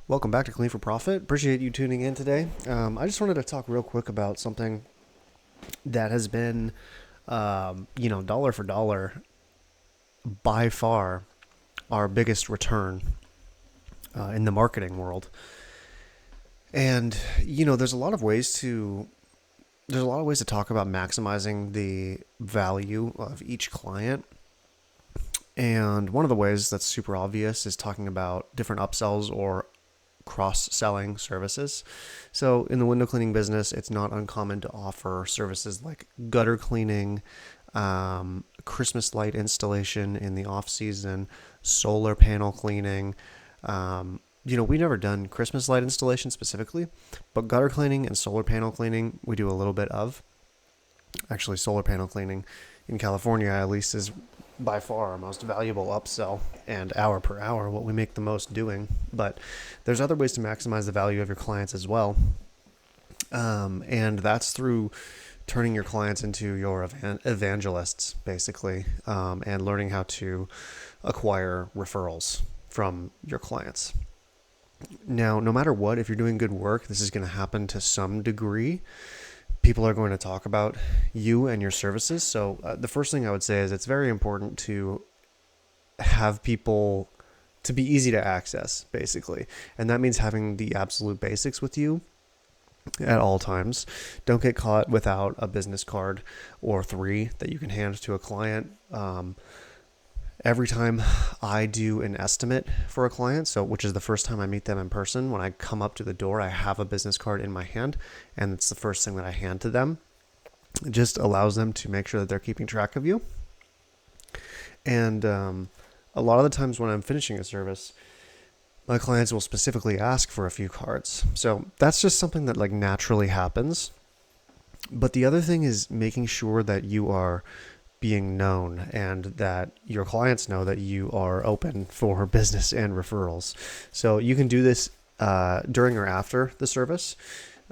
Welcome back to Clean for Profit. Appreciate you tuning in today. I just wanted to talk real quick about something that has been, dollar for dollar, by far our biggest return in the marketing world. And there's a lot of ways to talk about maximizing the value of each client. And one of the ways that's super obvious is talking about different upsells or cross-selling services. So in the window cleaning business, it's not uncommon to offer services like gutter cleaning, Christmas light installation in the off season, solar panel cleaning. We never done Christmas light installation specifically, but gutter cleaning and solar panel cleaning we do a little bit of. Actually, solar panel cleaning in California at least is by far our most valuable upsell and hour per hour what we make the most doing. But there's other ways to maximize the value of your clients as well. And that's through turning your clients into your evangelists, basically, and learning how to acquire referrals from your clients. Now, no matter what, if you're doing good work, this is going to happen to some degree. People are going to talk about you and your services. So the first thing I would say is it's very important to have people to be easy to access, basically. And that means having the absolute basics with you at all times. Don't get caught without a business card or three that you can hand to a client. Every time I do an estimate for a client, which is the first time I meet them in person, when I come up to the door, I have a business card in my hand, and it's the first thing that I hand to them. It just allows them to make sure that they're keeping track of you. And a lot of the times when I'm finishing a service, my clients will specifically ask for a few cards. So that's just something that naturally happens. But the other thing is making sure that you are being known and that your clients know that you are open for business and referrals. So you can do this during or after the service,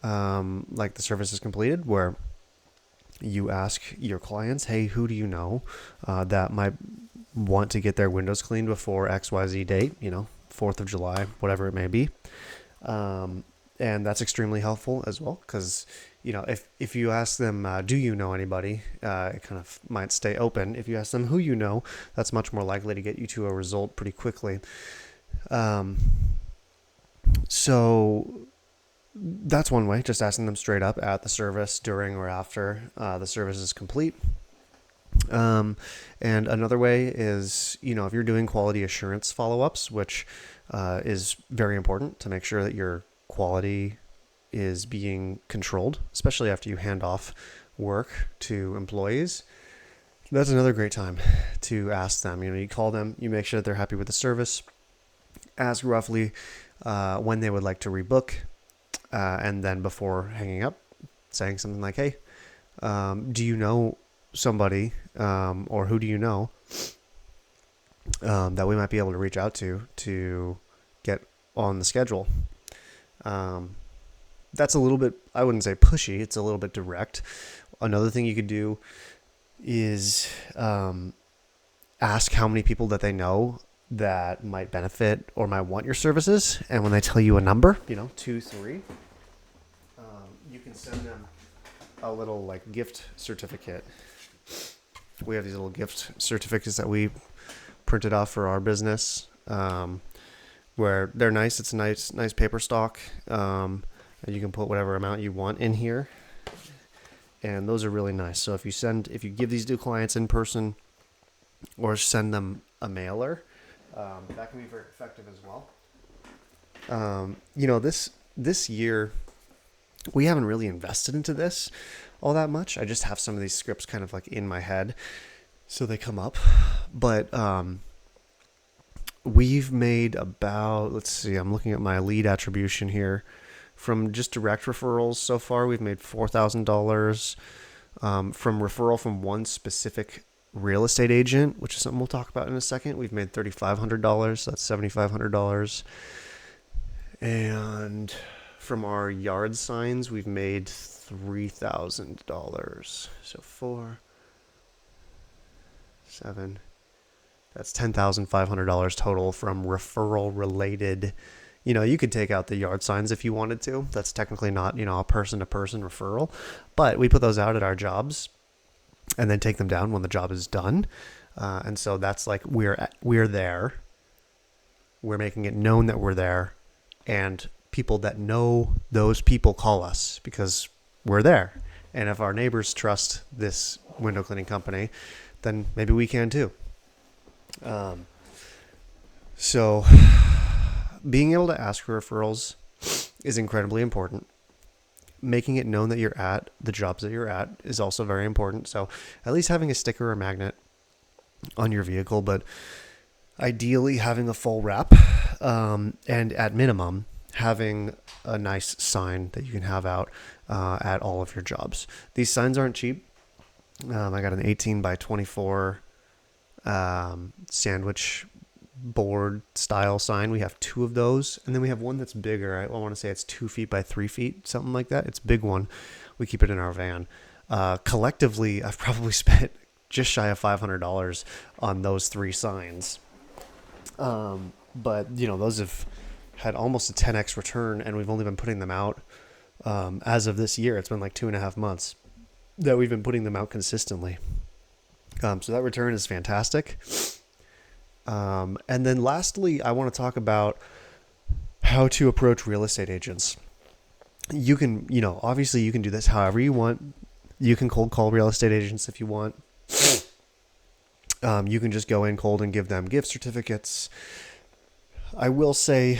like the service is completed, where you ask your clients, hey, who do you know that might want to get their windows cleaned before XYZ date, 4th of July, whatever it may be. And that's extremely helpful as well because, if you ask them, do you know anybody, it kind of might stay open. If you ask them who you know, that's much more likely to get you to a result pretty quickly. So that's one way, just asking them straight up at the service, during or after the service is complete. And another way is, if you're doing quality assurance follow-ups, which is very important to make sure that your quality is being controlled, especially after you hand off work to employees. That's another great time to ask them. You call them, you make sure that they're happy with the service, ask roughly when they would like to rebook, and then before hanging up, saying something like, hey, do you know somebody, or who do you know that we might be able to reach out to get on the schedule? That's a little bit, I wouldn't say pushy, it's a little bit direct. Another thing you could do is ask how many people that they know that might benefit or might want your services. And when they tell you a number, 2, 3, you can send them a little gift certificate. We have these little gift certificates that we printed off for our business, where they're nice. It's a nice paper stock, and you can put whatever amount you want in here. And those are really nice. So if you give these to clients in person or send them a mailer, that can be very effective as well. This year, we haven't really invested into this all that much. I just have some of these scripts kind of in my head, so they come up. But we've made about, let's see, I'm looking at my lead attribution here. From just direct referrals so far, we've made $4,000 from referral from one specific real estate agent, which is something we'll talk about in a second. We've made $3,500, so that's $7,500. And from our yard signs, we've made $3,000. So 4, 7, that's $10,500 total from referral related You could take out the yard signs if you wanted to. That's technically not, a person-to-person referral, but we put those out at our jobs and then take them down when the job is done. And so that's like we're there. We're making it known that we're there, and people that know those people call us because we're there. And if our neighbors trust this window cleaning company, then maybe we can too. So being able to ask for referrals is incredibly important. Making it known that you're at the jobs that you're at is also very important. So at least having a sticker or magnet on your vehicle, but ideally having a full wrap, and at minimum having a nice sign that you can have out at all of your jobs. These signs aren't cheap. I got an 18 by 24 sandwich board style sign. We have 2 of those, and then we have one that's bigger. I want to say it's 2 feet by 3 feet, something like that. It's a big one. We keep it in our van. Collectively, I've probably spent just shy of $500 on those 3 signs. But those have had almost a 10x return, and we've only been putting them out as of this year. It's been like 2.5 months that we've been putting them out consistently. So that return is fantastic. And then lastly, I want to talk about how to approach real estate agents. You can, obviously you can do this however you want. You can cold call real estate agents if you want. You can just go in cold and give them gift certificates. I will say,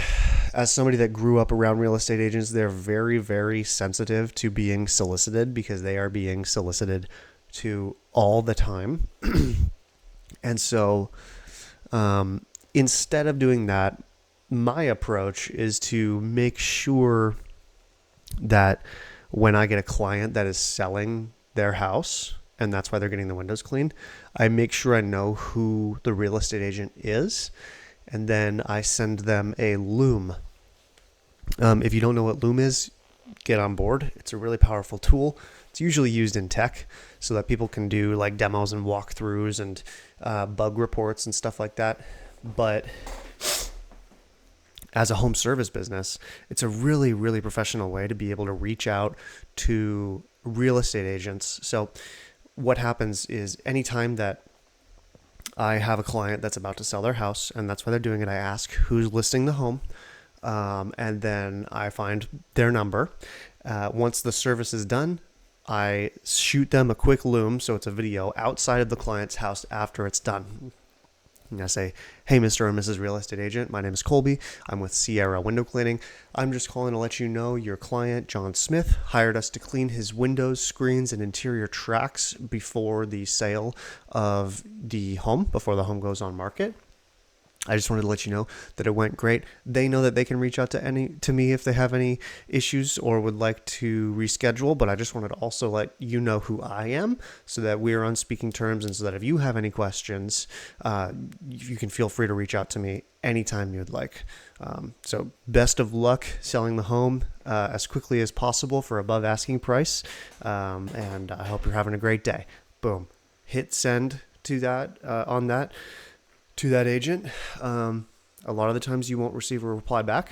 as somebody that grew up around real estate agents, they're very, very sensitive to being solicited because they are being solicited to all the time. And so instead of doing that, my approach is to make sure that when I get a client that is selling their house, and that's why they're getting the windows cleaned, I make sure I know who the real estate agent is, and then I send them a loom. If you don't know what loom is, get on board. It's a really powerful tool. It's usually used in tech so that people can do like demos and walkthroughs and bug reports and stuff like that. But as a home service business, it's a really, really professional way to be able to reach out to real estate agents. So what happens is anytime that I have a client that's about to sell their house, and that's why they're doing it, I ask who's listing the home, and then I find their number. Once the service is done, I shoot them a quick loom, so it's a video outside of the client's house after it's done. And I say, hey, Mr. and Mrs. Real Estate Agent, my name is Colby. I'm with Sierra Window Cleaning. I'm just calling to let you know your client, John Smith, hired us to clean his windows, screens, and interior tracks before the sale of the home, before the home goes on market. I just wanted to let you know that it went great. They know that they can reach out to me if they have any issues or would like to reschedule, but I just wanted to also let you know who I am so that we're on speaking terms, and so that if you have any questions, you can feel free to reach out to me anytime you'd like. So best of luck selling the home as quickly as possible for above asking price, and I hope you're having a great day. Boom. Hit send to that to that agent. A lot of the times you won't receive a reply back.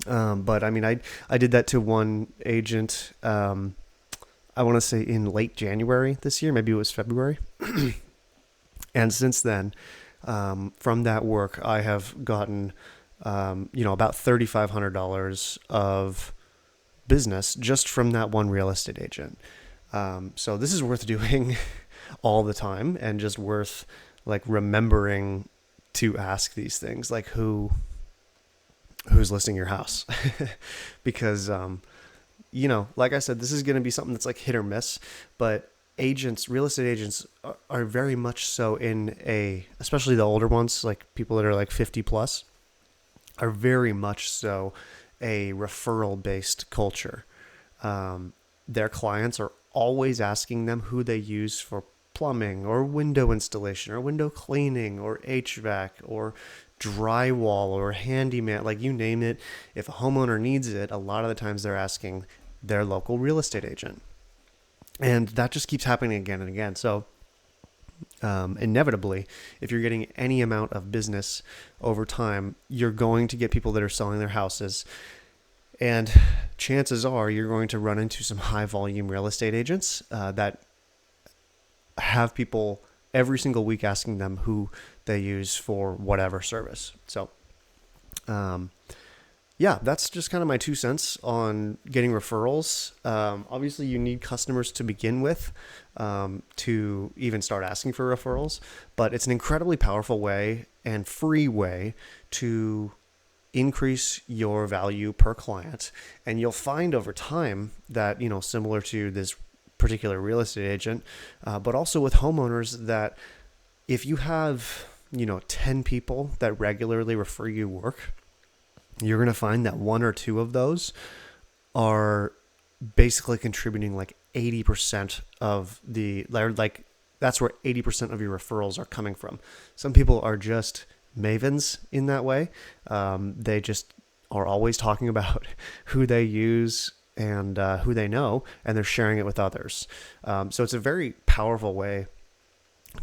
But I mean, I did that to one agent, I want to say in late January this year, maybe it was February. And since then, from that work, I have gotten, about $3,500 of business just from that one real estate agent. So this is worth doing all the time, and just worth like remembering to ask these things, like who's listing your house. Because, like I said, this is going to be something that's like hit or miss, but real estate agents are very much so especially the older ones, like people that are like 50 plus, are very much so a referral based culture. Their clients are always asking them who they use for plumbing or window installation or window cleaning or HVAC or drywall or handyman, like you name it. If a homeowner needs it, a lot of the times they're asking their local real estate agent. And that just keeps happening again and again. So inevitably, if you're getting any amount of business over time, you're going to get people that are selling their houses. And chances are you're going to run into some high volume real estate agents that have people every single week asking them who they use for whatever service. So, yeah, that's just kind of my 2 cents on getting referrals. Obviously, you need customers to begin with to even start asking for referrals, but it's an incredibly powerful way and free way to increase your value per client. And you'll find over time that, similar to this particular real estate agent, but also with homeowners, that if you have, 10 people that regularly refer you work, you're going to find that one or two of those are basically contributing like 80% of like that's where 80% of your referrals are coming from. Some people are just mavens in that way. They just are always talking about who they use and who they know, and they're sharing it with others. So it's a very powerful way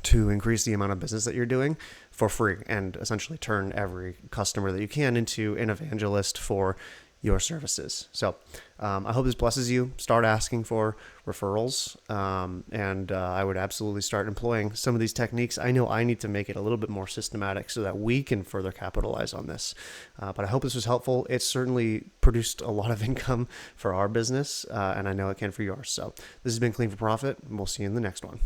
to increase the amount of business that you're doing for free and essentially turn every customer that you can into an evangelist for your services. So I hope this blesses you. Start asking for referrals, and I would absolutely start employing some of these techniques. I know I need to make it a little bit more systematic so that we can further capitalize on this. But I hope this was helpful. It's certainly produced a lot of income for our business, and I know it can for yours. So this has been Clean for Profit, and we'll see you in the next one.